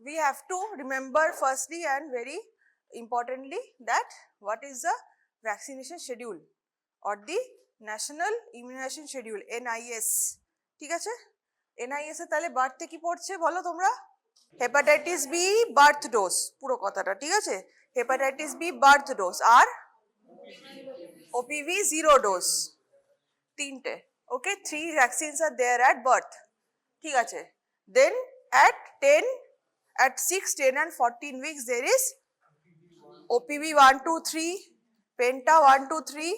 we have to remember firstly and very importantly that what is the vaccination schedule or the National Immunization Schedule NIS. ঠিক আছে, NIS এ তাহলে বার্থে কি পড়ছে বলো তোমরা? হেপাটাইটিস বি বার্থ ডোজ, পুরো কথাটা ঠিক আছে। হেপাটাইটিস বি বার্থ ডোজ আর ওপিভি জিরো ডোজ, তিনটে। Okay, 3 vaccines are there at birth, ঠিক আছে। দেন at 10, at 6, 10 and 14 weeks there is OPV 1, 2, 3, Penta 1, 2, 3,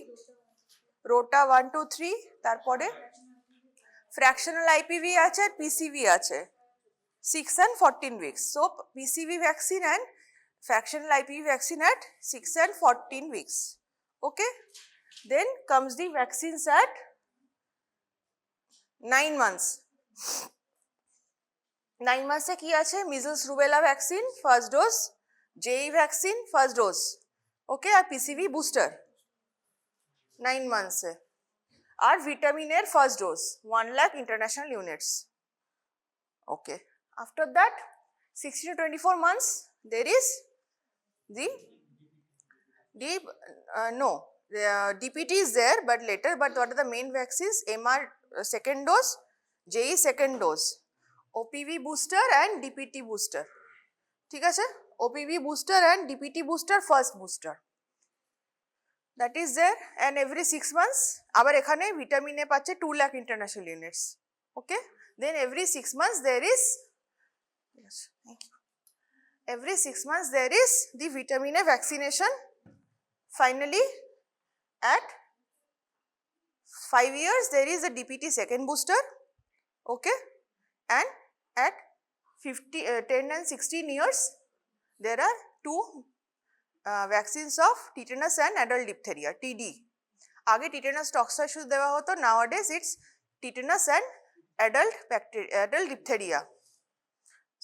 Rota 1, 2, 3, তারপরে fractional IPV আছে আর PCV আছে 6 and 14 weeks. So PCV vaccine and fractional IPV vaccine at 6 and 14 weeks. Okay, then comes the vaccines at 9 months. 9 months এ কি আছে? Measles rubella vaccine first dose, JE vaccine first dose, okay, আর PCV booster 9 months এ, আর ভিটামিনের first dose 1 lakh international units. Okay, after that 16 to 24 months there is the DPT is there but later, but what are the main vaccines? MR second dose, JE second dose, OPV booster and DPT booster, ঠিক আছে। OPV booster and DPT booster first booster, that is there, and every 6 months আবার এখানে vitamin A পাচ্ছে 2 lakh international units. Okay, then every 6 months there is, yes, thank you, every 6 months there is the vitamin A vaccination. Finally at 5 years there is a DPT second booster, okay, and at 10 and 16 years there are 2 vaccines of tetanus and adult diphtheria, TD. আগে tetanus toxoid শুধু দেওয়া হতো, nowadays it's tetanus and adult diphtheria.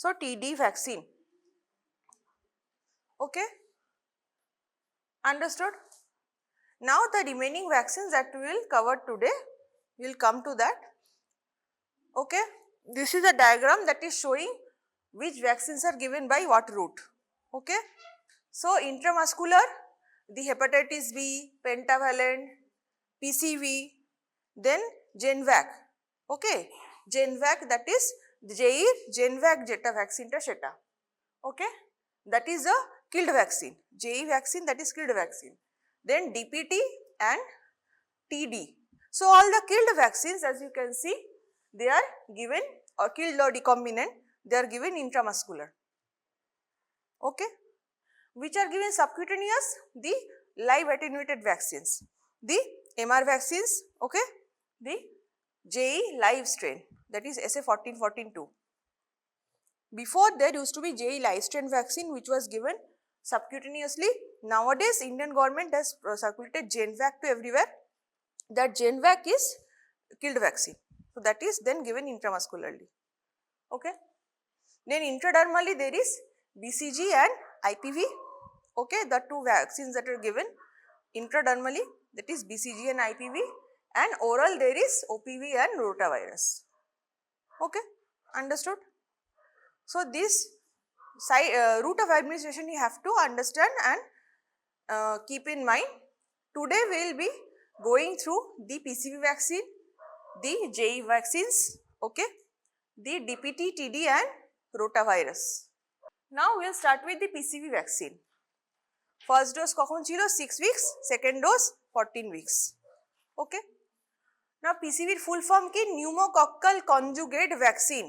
So TD vaccine, okay, understood. Now the remaining vaccines that we will cover today, we will come to that. Okay, this is a diagram that is showing which vaccines are given by what route. Okay, so intramuscular, the hepatitis B, pentavalent, PCV, then Genvac. Okay, Genvac, that is JE Genvac jeta vaccine ta seta. Okay, that is a killed vaccine. JE vaccine, that is killed vaccine. Then DPT and TD. So all the killed vaccines, as you can see, they are given, or killed or recombinant, they are given intramuscular. Okay, which are given subcutaneous? The live attenuated vaccines, the MR vaccines, okay, the JE live strain, that is SA1414-2. Before there used to be JE live strain vaccine which was given subcutaneously. Nowadays Indian government has circulated Genvac to everywhere. That Genvac is killed vaccine, so that is then given intramuscularly. Okay, then intradermally there is BCG and IPV. Okay, the 2 vaccines that are given intradermally, that is BCG and IPV, and oral there is OPV and rotavirus. Okay, understood. So this route of administration you have to understand and keep in mind. Today we will be going through the PCV vaccine, the JE vaccines, okay, the DPT, TD and rotavirus. Now we will start with the PCV vaccine. First dose কখন ছিল? 6 weeks, second dose 14 weeks. Okay, now PCV full form কি? Pneumococcal conjugate vaccine.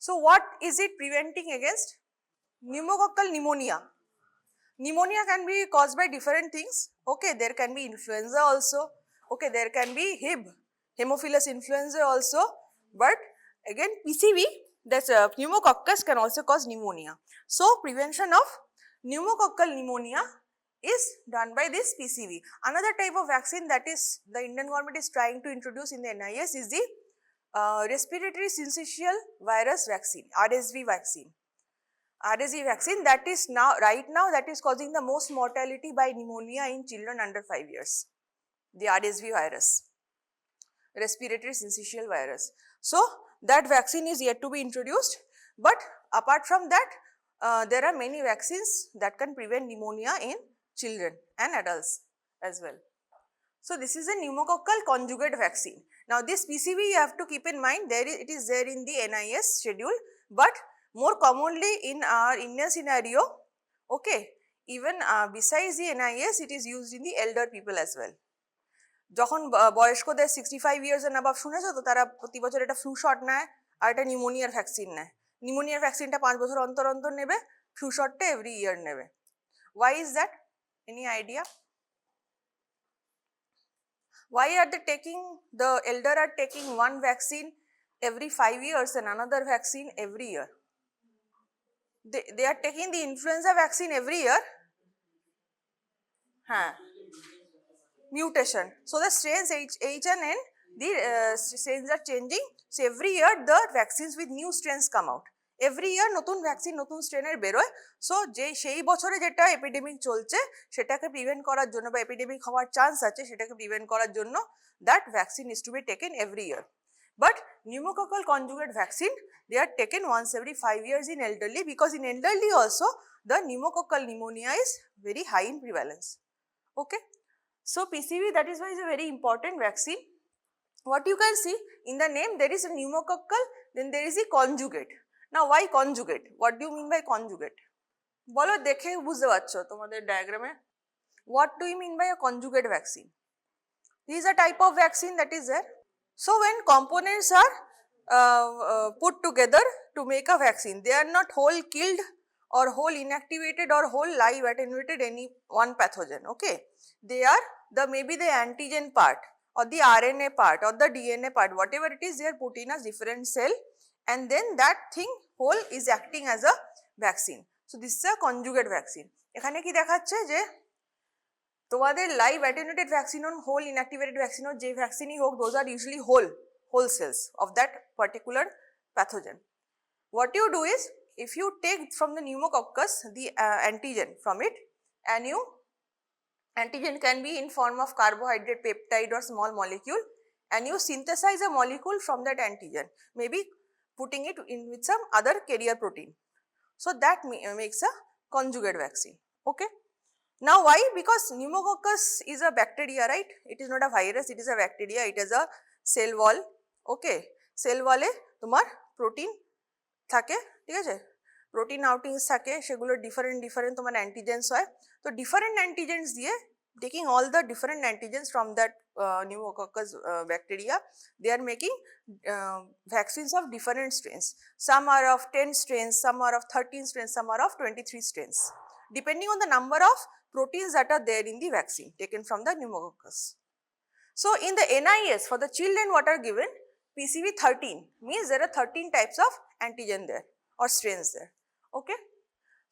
So what is it preventing against? Pneumococcal pneumonia. Pneumonia can be caused by different things. Okay, there can be influenza also. Okay, there can be Hib, Haemophilus influenza also. But again PCV, that's pneumococcus can also cause pneumonia. So prevention of pneumococcal pneumonia is done by this PCV. Another type of vaccine that is the Indian government is trying to introduce in the NIS is the respiratory syncytial virus vaccine, RSV vaccine. RSV vaccine, that is now, right now, that is causing the most mortality by pneumonia in children under 5 years. The RSV virus, respiratory syncytial virus. So that vaccine is yet to be introduced, but apart from that there are many vaccines that can prevent pneumonia in children and adults as well. So this is a pneumococcal conjugate vaccine. Now this PCV you have to keep in mind, it is there in the NIS schedule, but more commonly in our Indian scenario, okay, even besides the NIS, it is used in the elder people as well. যখন বয়স্কদের 65 years and above শুনেছো তো তারা প্রতি বছর একটা flu shot নেয় আর একটা নিউমোনিয়ার ভ্যাকসিন নেয়। নিউমোনিয়ার ভ্যাকসিনটা 5 বছর অন্তর অন্তর নেবে, ফ্লু শটটা এভরি ইয়ার নেবে। Why is that? Any idea? Why are they taking, the elder are taking one vaccine every 5 years and another vaccine every year? They are taking the influenza vaccine every year. Mutation. So the strains H and N, the strains are changing. So every year the vaccines with new strains come out. Every year নতুন vaccine নতুন স্ট্রেনের বেরোয়। So সেই বছরে যেটা epidemic চলছে সেটাকে prevent করার জন্য বা এপিডেমিক হওয়ার চান্স আছে সেটাকে প্রিভেন্ট করার জন্য that vaccine is to be taken every year. But pneumococcal conjugate vaccine, they are taken once every 5 years in elderly, because in elderly also the pneumococcal pneumonia is very high in prevalence. Okay. So PCV, that is why is a very important vaccine. What you can see in the name, there is a pneumococcal, then there is a conjugate. Now why conjugate? What do you mean by conjugate? বলো দেখে বুঝতে পারছো তোমাদের ডায়াগ্রামে। What do you mean by a conjugate vaccine? This is a type of vaccine that is there. So when components are put together to make a vaccine, they are not whole killed or whole inactivated or whole live attenuated any one pathogen. Okay, they are the maybe the antigen part or the RNA part or the DNA part, whatever it is, they are put in a different cell and then that thing whole is acting as a vaccine. So this is a conjugate vaccine. এখানে কি দেখাচ্ছে যে তোমাদের live attenuated vaccine হোক, whole inactivated vaccine হোক, যে ভ্যাকসিনই হোক, those are usually whole cells of that particular pathogen. What you do is, if you take from the pneumococcus the antigen from it, and you antigen can be in form of carbohydrate, peptide or small molecule, and you synthesize a molecule from that antigen, maybe putting it in with some other carrier protein. So that makes a conjugate vaccine. Okay. Now why? Because pneumococcus is a bacteria, right? It is not a virus, it is a bacteria, it is a cell wall. Okay, cell wall e তোমার protein থাকে, ঠিক আছে, protein outings থাকে, সেগুলো different তোমার antigens হয়। তো different antigens দিয়ে, taking all the different antigens from that pneumococcus bacteria, they are making vaccines of different strains. Some are of 10 strains, some are of 13 strains, some are of 23 strains, depending on the number of proteins that are there in the vaccine taken from the pneumococcus. So in the NIS for the children, what are given? PCV 13 means there are 13 types of antigen there or strains there. Okay.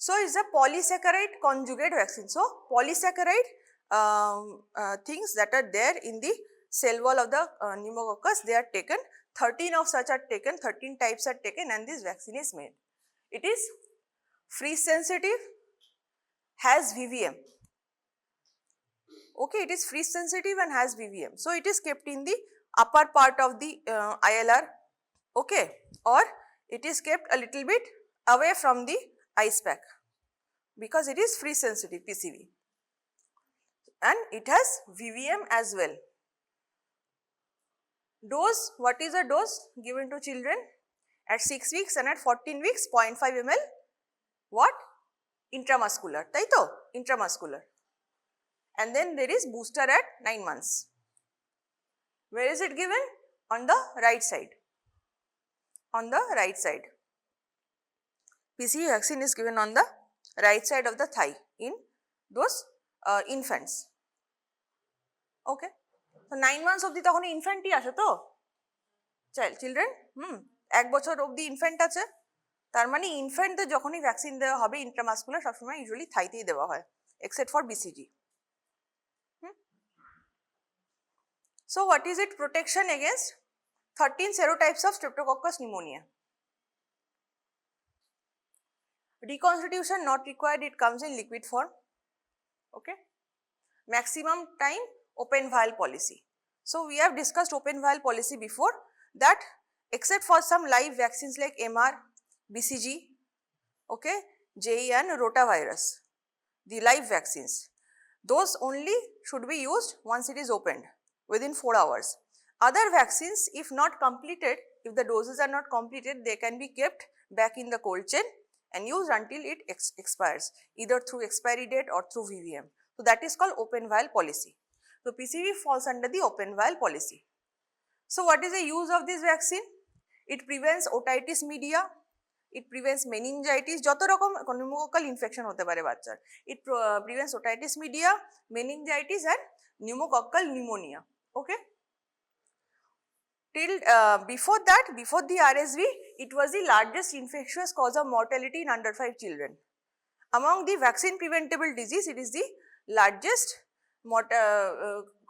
So it's a polysaccharide conjugate vaccine. So polysaccharide things that are there in the cell wall of the pneumococcus, they are taken, 13 of such are taken, 13 types are taken and this vaccine is made. It is freeze sensitive, has VVM. Okay, it is freeze sensitive and has VVM. So it is kept in the upper part of the ILR, okay, or it is kept a little bit away from the ice pack because it is freeze sensitive PCV and it has VVM as well. Dose, what is a dose given to children? At 6 weeks and at 14 weeks 0.5 ml what? Intramuscular, তাই তো, intramuscular. And then there is booster at 9 months. Where is it given? On the right side. On the right side. PCV vaccine is given on the right side of the thigh in those infants. Okay. So 9 months অবধি তখন ইনফ্যান্টই আছে তো children, 1 বছর অবধি infant আছে, তার মানে ইনফ্যান্টদের যখনই ভ্যাকসিন দেওয়া হবে ইন্ট্রামাসকুলার সবসময় ইউজুয়ালি থাইতেই দেওয়া হয় except for BCG. So what is it? Protection against 13 serotypes of Streptococcus pneumonia. Reconstitution not required, it comes in liquid form. Okay. Maximum time open vial policy. So we have discussed open vial policy before, that except for some live vaccines like MR, BCG, okay, JE and rotavirus, the live vaccines. Those only should be used once it is opened within 4 hours. Other vaccines, if not completed, if the doses are not completed, they can be kept back in the cold chain and used until it expires, either through expiry date or through VVM. So that is called open vial policy. So PCV falls under the open vial policy. So what is the use of this vaccine? It prevents otitis media, it prevents meningitis, যত রকম pneumococcal infection হতে পারে বাচ্চার, it prevents otitis media, meningitis and pneumococcal pneumonia. Okay, till before that, before the RSV, it was the largest infectious cause of mortality in under 5 children. Among the vaccine preventable disease, it is the largest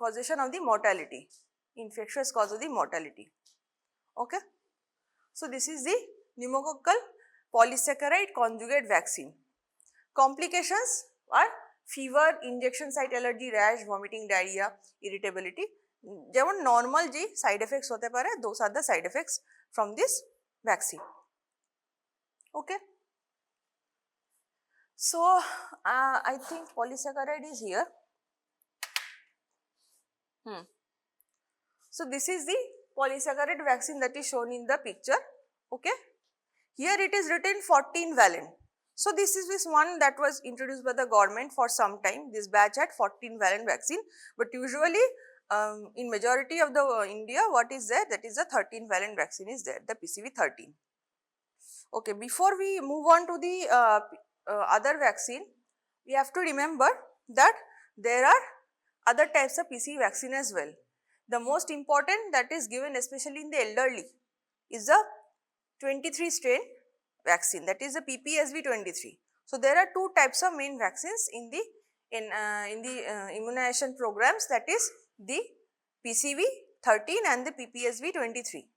causation of the mortality, infectious cause of the mortality. Okay, so this is the pneumococcal polysaccharide conjugate vaccine. Complications are fever, injection site allergy, rash, vomiting, diarrhea, irritability. যেমন normal যে side effects হতে পারে, those are the side effects from this vaccine. Okay, so I think polysaccharide is here. So this is the polysaccharide vaccine that is shown in the picture. Okay, here it is written 14 valent. So this is this one that was introduced by the government for some time. This batch had 14 valent vaccine, but usually in majority of the India, what is there? That is the 13 valent vaccine is there, the PCV 13. Okay, before we move on to the other vaccine, we have to remember that there are other types of PCV vaccine as well. The most important that is given especially in the elderly is the 23 strain vaccine, that is the PPSV 23. So there are two types of main vaccines in the immunization programs, that is the PCV 13 and the PPSV 23.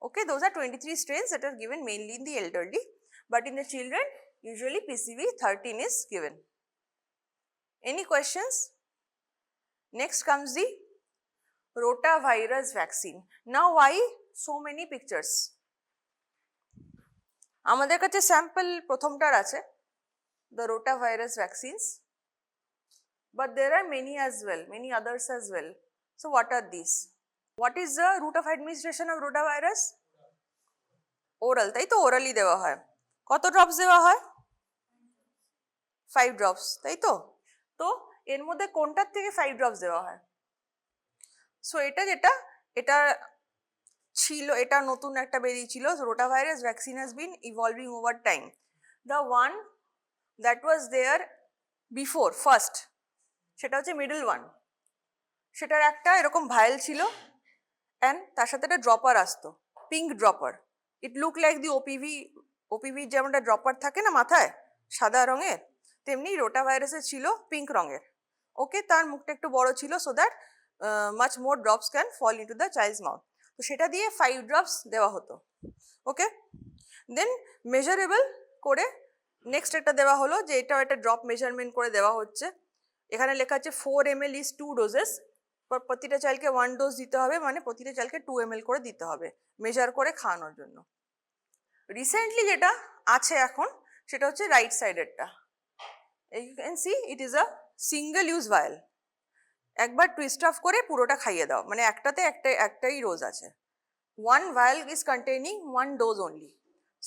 Okay, those are 23 strains that are given mainly in the elderly, but in the children usually PCV 13 is given. Any questions? Next comes the rotavirus vaccine. Now why so many pictures? আমাদের কাছে sample প্রথমটার আছে, the rotavirus vaccines, but there are many as well, many others as well. So what are these? What is the route of administration of rotavirus? Oral, তাই তো, orally দেওয়া হয়। কত drops দেওয়া হয়? 5 ড্রপস, তাই তো। তো এর মধ্যে কোনটার থেকে 5 ড্রপস দেওয়া হয়? সো এটা যেটা, এটা ছিল, এটা নতুন একটা বেরিয়েছিল, rotavirus vaccine has been evolving over time. The one that was there before first, সেটা হচ্ছে middle one, সেটার একটা এরকম ভাইল ছিল and তার সাথে একটা ড্রপার আসতো, পিঙ্ক ড্রপার। ইট লুক লাইক দি ওপিভি যেমন একটা ড্রপার থাকে না মাথায় সাদা রঙের, তেমনি রোটাভাইরাসের ছিল পিঙ্ক রঙের। ওকে, তার মুখটা একটু বড় ছিল, so that much more drops can fall into the child's mouth. তো সেটা দিয়ে 5 ড্রপস দেওয়া হতো। ওকে, দেন মেজারেবল করে নেক্সট একটা দেওয়া হলো, যে এটাও একটা ড্রপ মেজারমেন্ট করে দেওয়া হচ্ছে। এখানে লেখা আছে 4 ml ইজ 2 ডোজেস, প্রতিটা চাইল্ডকে 1 ডোজ দিতে হবে, মানে প্রতিটা চাইল্ডকে 2 ml করে দিতে হবে মেজার করে খাওয়ানোর জন্য। রিসেন্টলি যেটা আছে এখন সেটা হচ্ছে রাইট সাইডেরটা, you can see it is a single use vial, একবার টুইস্ট অফ করে পুরোটা খাইয়ে দাও, মানে একটাতে একটাই ডোজ আছে। 1 vial is containing 1 dose only,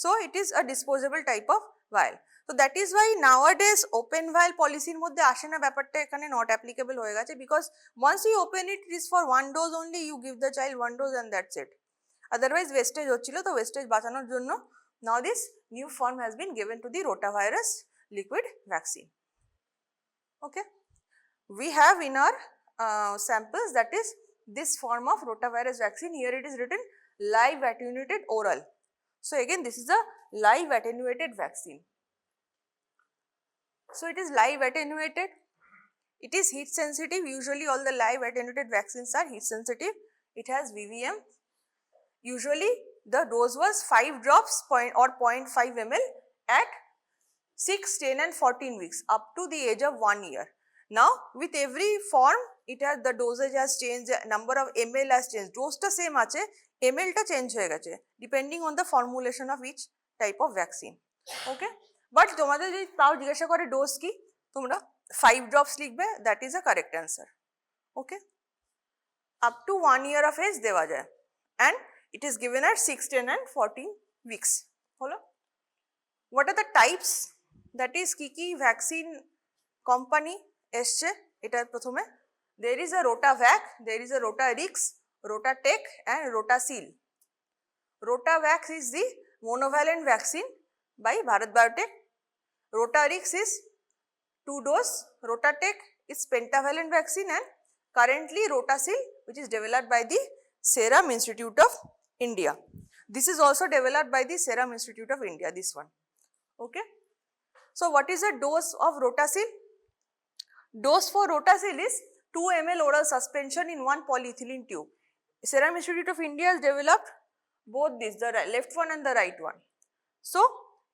so it is a disposable type of vial. So that is why nowadays open vial policy এর মধ্যে আসে না, ব্যাপারটা এখানে not applicable হয়ে গেছে, because once you open it, it is for 1 dose only, you give the child 1 dose and that's it. Otherwise wastage হচ্ছিল, তো wastage বাঁচানোর জন্য now this new form has been given to the rotavirus liquid vaccine. Okay, we have in our samples, that is this form of rotavirus vaccine. Here it is written live attenuated oral. So again this is a live attenuated vaccine. So it is live attenuated, it is heat sensitive. Usually all the live attenuated vaccines are heat sensitive. It has VVM. Usually the dose was 5 drops or 0.5 ml at 6, 10 and 14 weeks up to the age of 1 year. Now with every form it has, the dosage has changed, the number of ml has changed, dose ta same ache, ml ta change hoye geche depending on the formulation of each type of vaccine. Okay, but তোমাদের যদি তাও জিজ্ঞাসা করে dose কি, তোমরা 5 drops লিখবে, that is a correct answer. Okay, up to 1 year of age দেওয়া যায়, and it is given at 6, 10 and 14 weeks। হলো, what are the types, that is কি কি ভ্যাকসিন কোম্পানি এসছে, এটা প্রথমে there is a Rotavac, there is a Rotarix, Rotatec and Rotasil. Rotavac is the monovalent vaccine by Bharat Biotech. Rotarix is 2 dose, Rotatec is pentavalent vaccine, and currently Rotasil, which is developed by the Serum Institute of India. This is also developed by the Serum Institute of India, this one. Okay. So what is the dose of Rotasil? Dose for Rotasil is 2 ml oral suspension in 1 polyethylene tube. Serum Institute of India has developed both these, the left one and the right one. So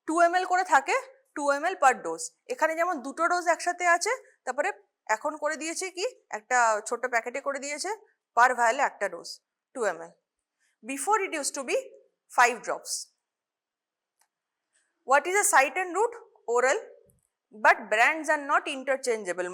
2 ml করে থাকে, 2 ml per dose। এখানে যেমন দুটো dose একসাথে আছে, তারপরে এখন করে দিয়েছে কি একটা ছোট প্যাকেটে করে দিয়েছে পার ভায়ালে একটা dose 2 ml। Before it used to be 5 drops. What is the site and route? Oral, but brands are not interchangeable,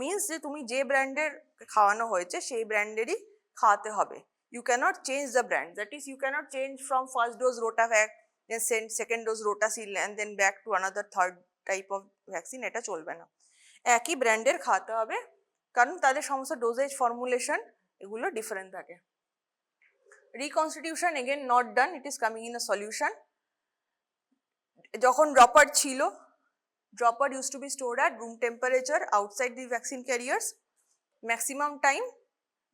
means যে তুমি যে ব্র্যান্ডের খাওয়ানো হয়েছে সেই ব্র্যান্ডেরই খাওয়াতে হবে। You cannot change the brand, that is you cannot change from first dose Rotavac, then send second dose Rotasil and then back to another third type of vaccine, এটা চলবে না, একই ব্র্যান্ডের খাওয়াতে হবে, কারণ তাদের সমস্ত ডোজেজ ফর্মুলেশন এগুলো ডিফারেন্ট থাকে। Reconstitution again not done, it is coming in a solution. যখন ড্রপার ছিল, dropper used to be stored at room temperature outside the vaccine carriers, maximum time,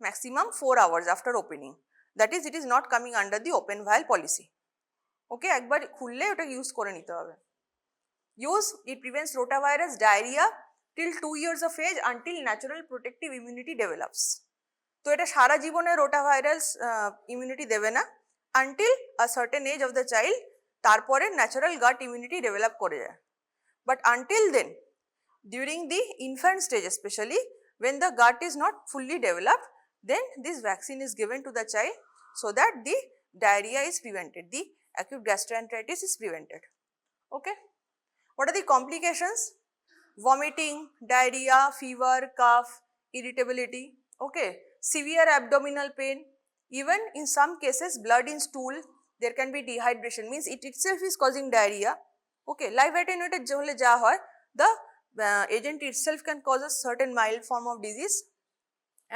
maximum 4 hours after opening, that is it is not coming under the open vial policy. Okay, একবার খুললে ওটা use করে নিতে হবে। Use, it prevents rotavirus diarrhea till 2 years of age until natural protective immunity develops. তো এটা সারা জীবনে rotavirus immunity দেবে না, until a certain age of the child, তারপরে ন্যাচারাল গাট ইমিউনিটি ডেভেলপ করে যায়। But until then, during the infant stage especially, when the gut is not fully developed, then this vaccine is given to the child so that the diarrhea is prevented, the acute gastroenteritis is prevented. Okay. What are the complications? Vomiting, diarrhea, fever, cough, irritability. Okay. Severe abdominal pain. Even in some cases, blood in stool, there can be dehydration, means it itself is causing diarrhea. Okay, live attenuated হলে যা হয়, the agent itself can cause a certain mild form of disease,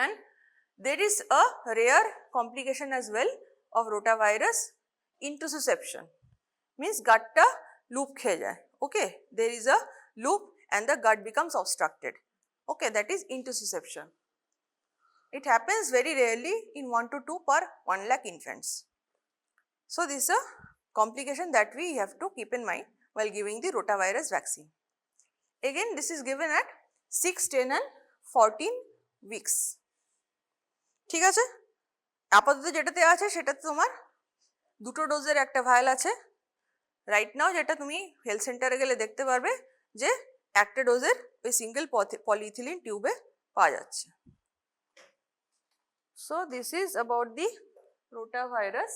and there is a rare complication as well of rotavirus, intussusception, means gut ta loop খেয়ে যায়। Okay, there is a loop and the gut becomes obstructed. Okay, that is intussusception. It happens very rarely, in 1 to 2 per 1 lakh infants. So this is a complication that we have to keep in mind while giving the rotavirus vaccine. Again, this is given at 6, 10 and 14 weeks. ঠিক আছে, আপাতত যেটাতে আছে সেটাতে তোমার দুটো ডোজের একটা ভায়াল আছে। রাইট নাও যেটা তুমি হেলথ সেন্টারে গেলে দেখতে পারবে যে একটা ডোজের ওই সিঙ্গেল পলিইথিলিন টিউবে পাওয়া যাচ্ছে। So this is about the rotavirus.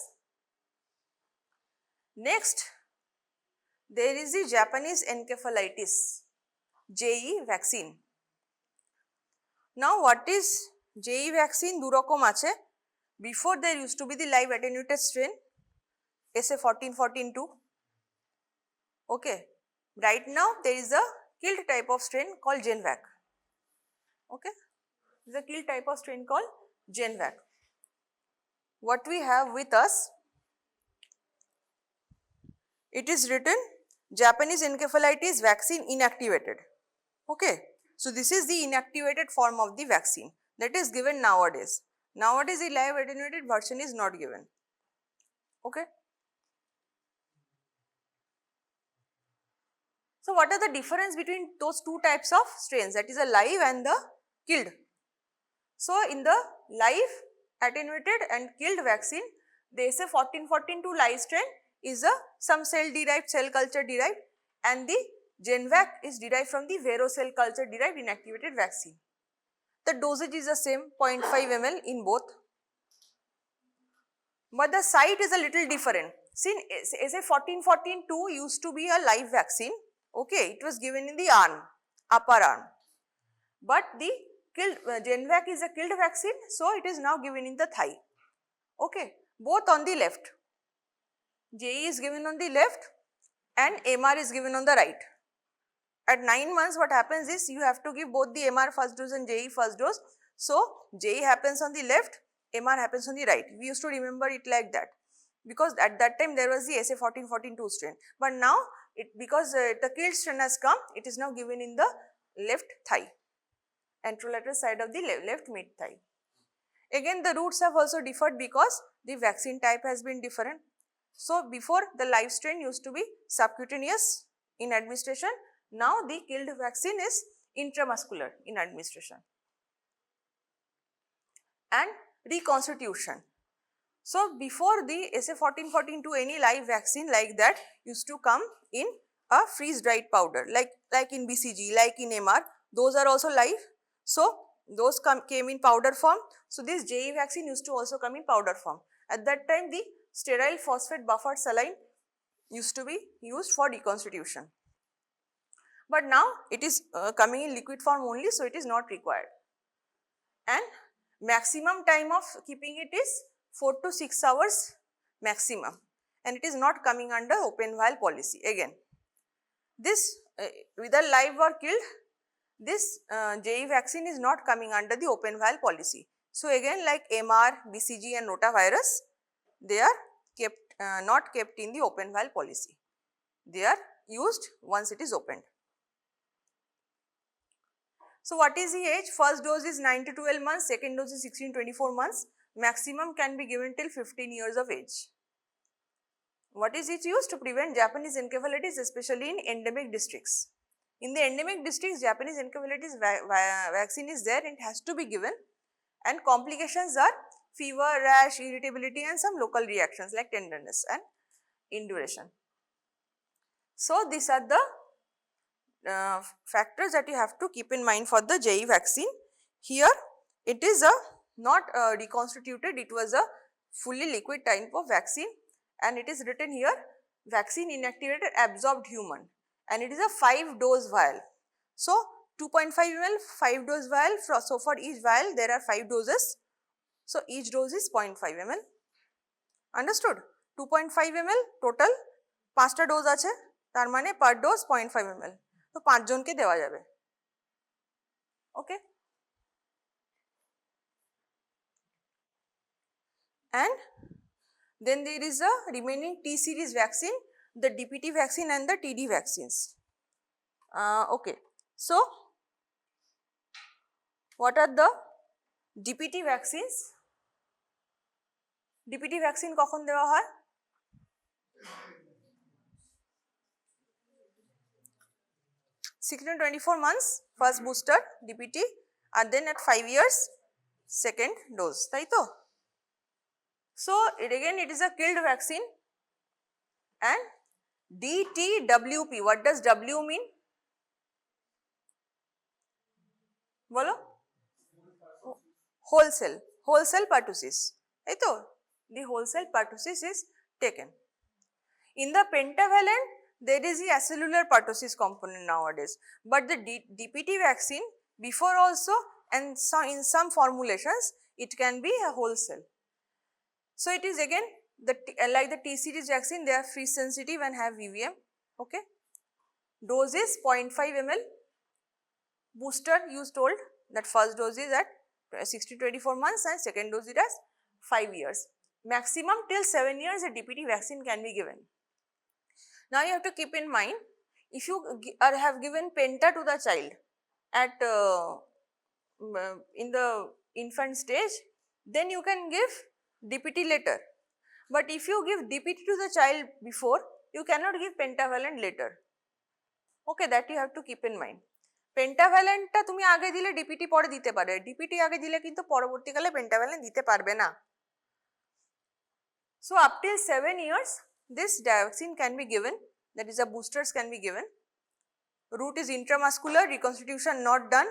Next, there is the Japanese encephalitis, JE vaccine. Now what is JE vaccine? দু রকম আছে। Before there used to be the live attenuated strain SA14-14-2. Okay, right now there is a killed type of strain called Genvac. Okay, there is a killed type of strain called Genvac. What we have with us, it is written Japanese encephalitis vaccine inactivated. Okay, so this is the inactivated form of the vaccine that is given nowadays. Nowadays the live attenuated version is not given. Okay. So what are the difference between those two types of strains, that is a live and the killed? So in the live attenuated and killed vaccine, the SA14-14-2 live strain is a some cell derived, cell culture derived, and the Genvac is derived from the Vero cell culture derived inactivated vaccine. The dosage is the same, 0.5 ml in both, but the site is a little different. Since SA14-14-2 used to be a live vaccine, Okay, it was given in the arm, upper arm. But the killed Genvac is a killed vaccine, so it is now given in the thigh. Okay, both on the left. JE is given on the left and MR is given on the right. At 9 months, what happens is you have to give both the MR first dose and JE first dose. So, JE happens on the left, MR happens on the right. We used to remember it like that because at that time there was the SA14-14-2 strain. But now, because the killed strain has come, it is now given in the left thigh, anterolateral side of the left mid thigh. Again, the routes have also differed because the vaccine type has been different. So, before the live strain used to be subcutaneous in administration. Now, the killed vaccine is intramuscular in administration. And reconstitution. So, before the SA14-14-2 any live vaccine like that used to come in a freeze dried powder like in BCG, like in MR, those are also live. So, those came in powder form. So, this JE vaccine used to also come in powder form. At that time, the sterile phosphate buffered saline used to be used for reconstitution. But now it is coming in liquid form only, so it is not required. And maximum time of keeping it is 4 to 6 hours maximum, and it is not coming under open vial policy. Again, this whether live or killed, this JE vaccine is not coming under the open vial policy. So, again like MR, BCG and rotavirus, they are kept not kept in the open vial policy. They are used once it is opened. So, what is the age? First dose is 9 to 12 months, second dose is 16 to 24 months, maximum can be given till 15 years of age. What is it used? To prevent Japanese encephalitis, especially in endemic districts. In the endemic districts, Japanese encephalitis vaccine is there and it has to be given, and complications are fever, rash, irritability and some local reactions like tenderness and induration. So, these are the factors that you have to keep in mind for the JE vaccine. Here it is a not reconstituted, it was a fully liquid type of vaccine, and it is written here vaccine inactivated absorbed human, and it is a 5 dose vial. So, 2.5 ml 5 dose vial, so for each vial there are 5 doses. So, each dose is 0.5 ml. Understood? 2.5 ml total 5টা dose আছে, তার মানে পার dose 0.5 ml, তো 5 জনকে দেওয়া যাবে। ওকে, and then there is a remaining T series vaccine, the DPT vaccine and the TD vaccines. Okay, so what are the DPT vaccines? DPT vaccine কখন দেওয়া হয়? (16 to 24 months first booster DPT, and then at 5 years second dose, তাই তো? So, again it is a killed vaccine, and DTWP, what does W mean? বলো? wholesale pertussis, তাই তো? The wholesale pertussis is taken. In the pentavalent, there is the acellular pertussis component nowadays, but the DPT vaccine before also and in some formulations it can be a wholesale. So, it is again like the T series vaccine, they are freeze sensitive and have VVM. Okay. Dose is 0.5 ml. Booster you told that first dose is at 60 to 24 months and second dose is at 5 years. Maximum till 7 years a DPT vaccine can be given. Now, you have to keep in mind, if you have given penta to the child at in the infant stage, then you can give DPT later. But if you give DPT to the child before, you cannot give pentavalent later. Okay, that you have to keep in mind. Pentavalent টা তুমি আগে দিলে DPT পরে দিতে পারে, DPT আগে দিলে কিন্তু পরবর্তীকালে pentavalent দিতে পারবে না। So, up till 7 years this vaccine can be given, that is the boosters can be given. Route is intramuscular, reconstitution not done,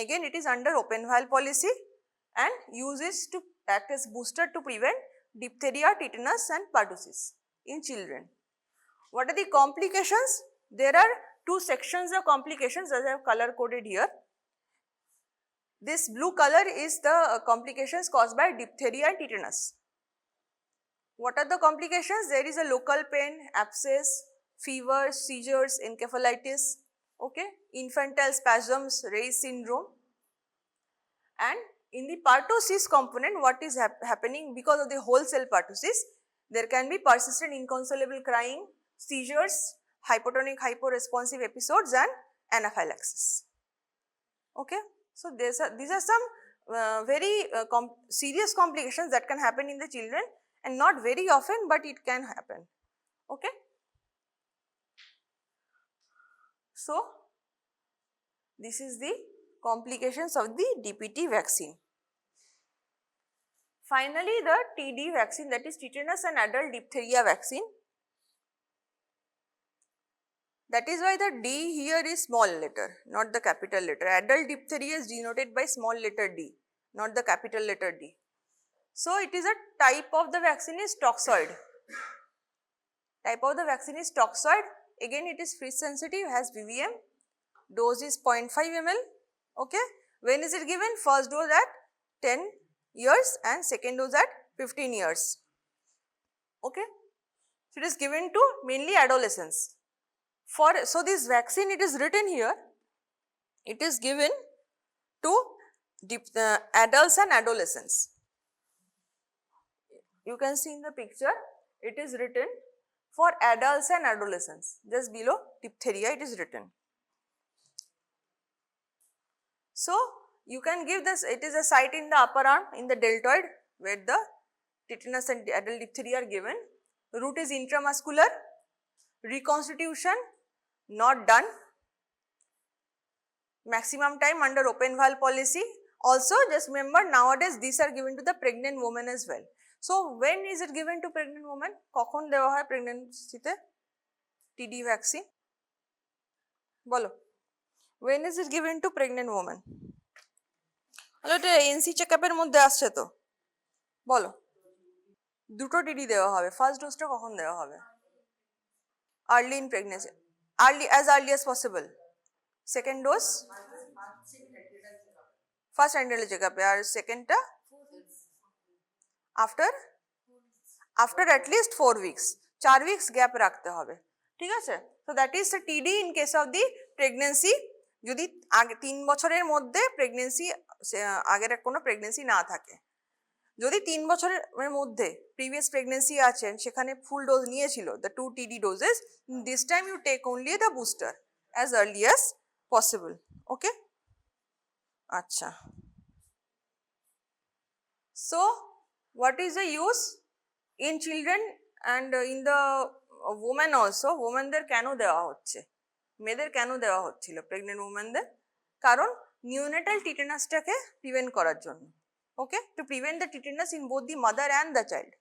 again it is under open vial policy, and uses to act as booster to prevent diphtheria, tetanus and pertussis in children. What are the complications? There are two sections of complications as I have color coded here. This blue color is the complications caused by diphtheria and tetanus. What are the complications? There is a local pain, abscess, fever, seizures, encephalitis, okay, infantile spasms, Ray's syndrome. And in the pertussis component, what is happening because of the whole cell pertussis, there can be persistent inconsolable crying, seizures, hypotonic hyporesponsive episodes and anaphylaxis. Okay. So, these are some very serious complications that can happen in the children and not very often, but it can happen. Okay. So, this is the complications of the DPT vaccine. Finally, the TD vaccine, that is tetanus and adult diphtheria vaccine. That is why the D here is small letter, not the capital letter. Adult diphtheria is denoted by small letter D, not the capital letter D. So, it is a type of the vaccine is toxoid. Type of the vaccine is toxoid. Again, it is freeze sensitive, has VVM. Dose is 0.5 ml. Okay. When is it given? First dose at 10 years and second dose at 15 years. Okay. So, it is given to mainly adolescents. So, this vaccine, it is written here, it is given to adults and adolescents. You can see in the picture, it is written for adults and adolescents, just below diphtheria it is written. So, you can give this, it is a site in the upper arm in the deltoid where the tetanus and adult diphtheria are given. Route is intramuscular, reconstitution not done, maximum time under open valve policy. Also just remember nowadays these are given to the pregnant woman as well. So, when is it given to pregnant woman? কখন দেওয়া হয় প্রেগন্যান্সিতে TD vaccine? বলো, when is it given to pregnant woman? বলো এটা NC checkup এর মধ্যে আসছে তো, বলো দুটো TD দেওয়া হবে, ফার্স্ট ডোজটা কখন দেওয়া হবে? Early in pregnancy, as early as possible. Second dose first antenatal checkup আর সেকেন্ডটা after at least 4 weeks, 4 weeks gap রাখতে হবে, ঠিক আছে। So that is the TD in case of the pregnancy, যদি আগে 3 বছরের মধ্যে প্রেগন্যান্সি আগের কোনো প্রেগন্যান্সি না থাকে। যদি 3 বছরের মধ্যে প্রিভিয়াস প্রেগন্যান্সি আছেন সেখানে ফুল ডোজ নিয়েছিল, the 2 TD doses, this time you take only the booster as early as possible. Okay. আচ্ছা। So what is the use in children and in the women also? womenদের কেন দেওয়া হচ্ছে, মেয়েদের কেন দেওয়া হচ্ছিল প্রেগনেন্ট womenদের? কারণ নিউনেটাল টিটেনাসটাকে প্রিভেন্ট করার জন্য। Okay, to prevent the tetanus in both the mother and the child.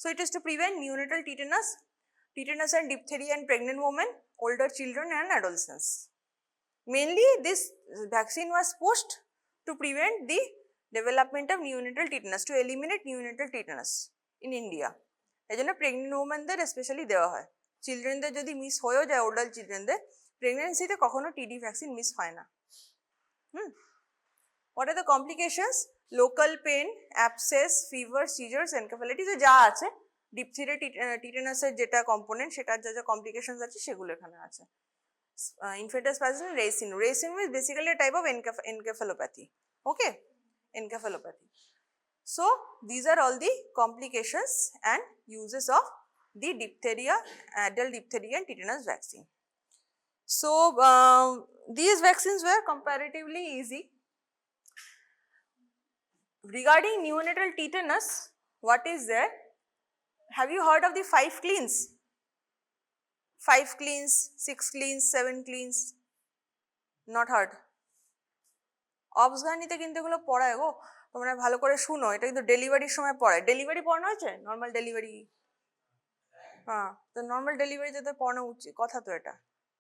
So it is to prevent neonatal tetanus and diphtheria in pregnant women, older children and adolescents. Mainly this vaccine was pushed to prevent the development of neonatal tetanus, to eliminate neonatal tetanus in India. এজন্য pregnant ওমেনদের specially দেওয়া হয়। চিলড্রেনদের যদি miss হয়েও যায়, older চিলড্রেনদের প্রেগনেন্সিতে কখনো টিডি vaccine miss হয় না। What are the complications? Local pain, abscess, fever, seizures, encephalitis, যা আছে ডিপথেরিয়া টিটেনাসের যেটা কম্পোনেন্ট সেটার যা যা কমপ্লিকেশনস আছে সেগুলো এখানে আছে। Infantile spasm, Ray's syndrome. Ray's syndrome is basically a type of encephalopathy. Okay, encephalopathy. So these are all the complications and uses of the diphtheria, adult diphtheria and tetanus vaccine. So these vaccines were comparatively easy. Regarding neonatal tetanus, what is there? Have you heard of the 5 cleans? 5 cleans, 6 cleans, 7 cleans? Not heard? অবসগানিতে কিন্তু এগুলো পড়ায় গো, তোমরা ভালো করে শুনো, এটা কিন্তু ডেলিভারির সময় পড়ায়। ডেলিভারি পড়ানো হয়েছে? নর্মাল ডেলিভারি, হ্যাঁ, তো নর্মাল ডেলিভারি যাতে পড়ানো উচিত কথা তো এটা।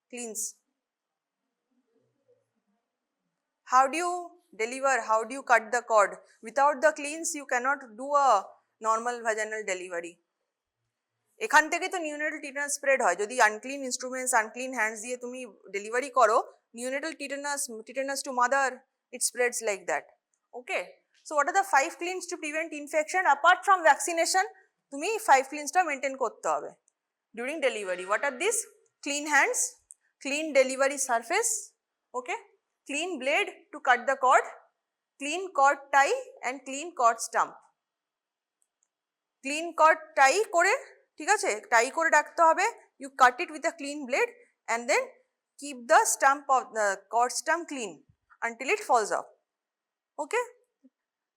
ক্লিনস, how do you deliver, how do you cut the cord? Without the cleans you cannot do a normal vaginal delivery. এখান থেকে তো নিউনেটাল টিটানাস স্প্রেড হয়, যদি আনক্লিন ইনস্ট্রুমেন্টস আনক্লিন হ্যান্ডস দিয়ে তুমি ডেলিভারি করো, neonatal tetanus to mother, it spreads like that. Okay, so what are the 5 cleans to prevent infection apart from vaccination? তুমি 5 ক্লিনসটা maintain করতে হবে during delivery. What are these? Clean hands, clean delivery surface, okay, clean blade to cut the cord, clean cord tie and clean cord stump. Clean cord tie করে, ঠিক আছে, টাই করে রাখতে হবে, you cut it with a clean blade and then keep the stump of the cord stump clean until it falls off. Okay,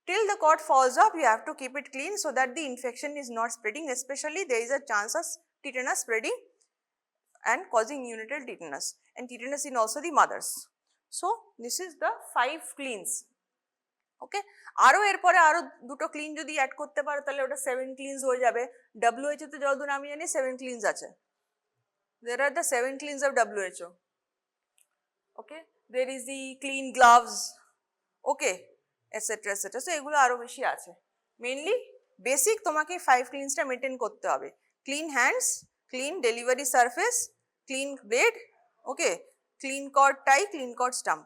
till the cord falls off you have to keep it clean so that the infection is not spreading, especially there is a chance of tetanus spreading and causing neonatal tetanus and tetanus in also the mothers. So this is the 5 cleans. ওকে, আরো এরপরে আরো দুটো clean যদি add করতে পারো তাহলে ওটা 7 ক্লিনস হয়ে যাবে। WHO তে যতদূর আমি জানি 7 ক্লিনস আছে। There are the 7 cleans of WHO. Okay, there is the clean gloves, okay, etc etc. So এগুলো আরো বেশি আছে। মেইনলি বেসিক তোমাকে 5 ক্লিনসটা মেনটেন করতে হবে। Clean hands, clean delivery surface, clean blade, okay, clean cord tie, clean cord stump.